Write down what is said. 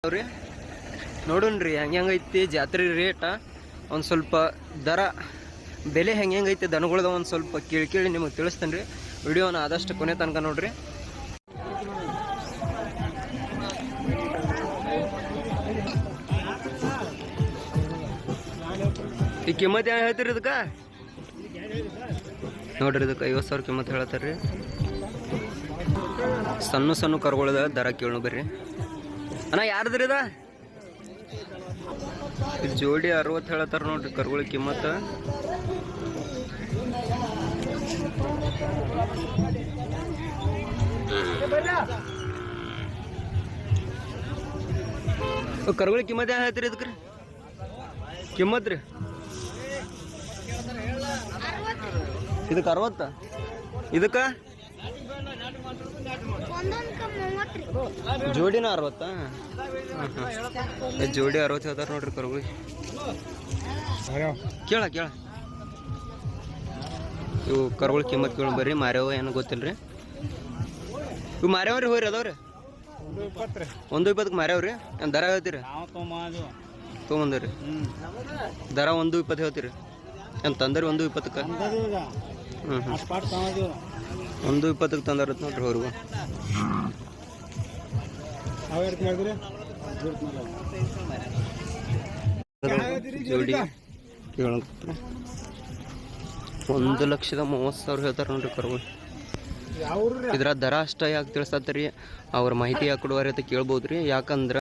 ಅವ್ರಿ ನೋಡೋಣ್ರಿ ಹೆಂಗೈತಿ ಜಾತ್ರೆ ರೇಟ ಒಂದು ಸ್ವಲ್ಪ ದರ ಬೆಲೆ ಹೆಂಗೈತಿ ದನಗಳದ ಒಂದು ಸ್ವಲ್ಪ ಕೇಳಿ ನಿಮಗೆ ತಿಳಿಸ್ತೇನೆ ರೀ. ವಿಡಿಯೋನ ಆದಷ್ಟು ಕೊನೆ ತನಕ ನೋಡ್ರಿ. ಈ ಕಿಮ್ಮತ್ ಏನು ಹೇಳ್ತೀರಿ ಇದಕ್ಕೆ? ನೋಡ್ರಿ ಇದಕ್ಕೆ 50,000 ಕಿಮ್ಮತ್ ಹೇಳತ್ತಾರ್ರಿ. ಸಣ್ಣ ಕರುಗಳದ ದರ ಕೇಳೋಣ ಬರ್ರಿ. ಅಣ್ಣ ಯಾರ್ದ್ರಿ ಇದ? ಜೋಡಿ 60 ಹೇಳತ್ತಾರ ನೋಡ್ರಿ ಕರುಗಳ ಕಿಮ್ಮತ್ತ. ಕರುಗಳ ಕಿಮ್ಮತ್ ಏನು ಹೇಳ್ತೀರಿ ಇದಕ್ಕೆ? ಕಿಮ್ಮತ್ ರೀ ಇದಕ್ಕೆ 60, ಇದಕ್ಕೆ ಜೋಡಿನ 60. ಜೋಡಿ 60 ಹೇಳ್ತಾರ ನೋಡ್ರಿ ಕರುಗಳು. ಕೇಳ ಇವು ಕರುಗಳ ಕಿಮ್ಮತ್ ಕೇಳ ಬರ್ರಿ. ಮಾರ್ಯಾವ ಏನು ಗೊತ್ತಿಲ್ರಿ. ಇವು ಮಾರ್ಯಾವ್ರಿ ಹೋಯ್ರಿ ಅದಾವ್ರಿ 120 ಮಾರ್ಯಾವ್ರಿ. ಏನು ದರ ಹೇಳ್ತೀರಿ? ತೊಗೊಂಬಂದ್ರಿ ದರ 120 ಹೇಳ್ತೀರಿ. ಏನು ತಂದ್ರಿ 120ಕ್ಕೆ? 120ಕ್ಕೆ ತಂದಾರತ್ ನೋಡ್ರಿ ಹೊರಗು. ಜೋಡಿ 1,30,000 ಹೇಳ್ತಾರ ನೋಡ್ರಿ ಕರುಗಳು. ಇದ್ರ ದರ ಅಷ್ಟ ಯಾಕೆ ತಿಳಿಸತ್ತರಿ? ಅವ್ರ ಮಾಹಿತಿ ಯಾಕೆ ಕೊಡುವಾರಿ ಅಂತ ಕೇಳ್ಬೋದ್ರಿ. ಯಾಕಂದ್ರೆ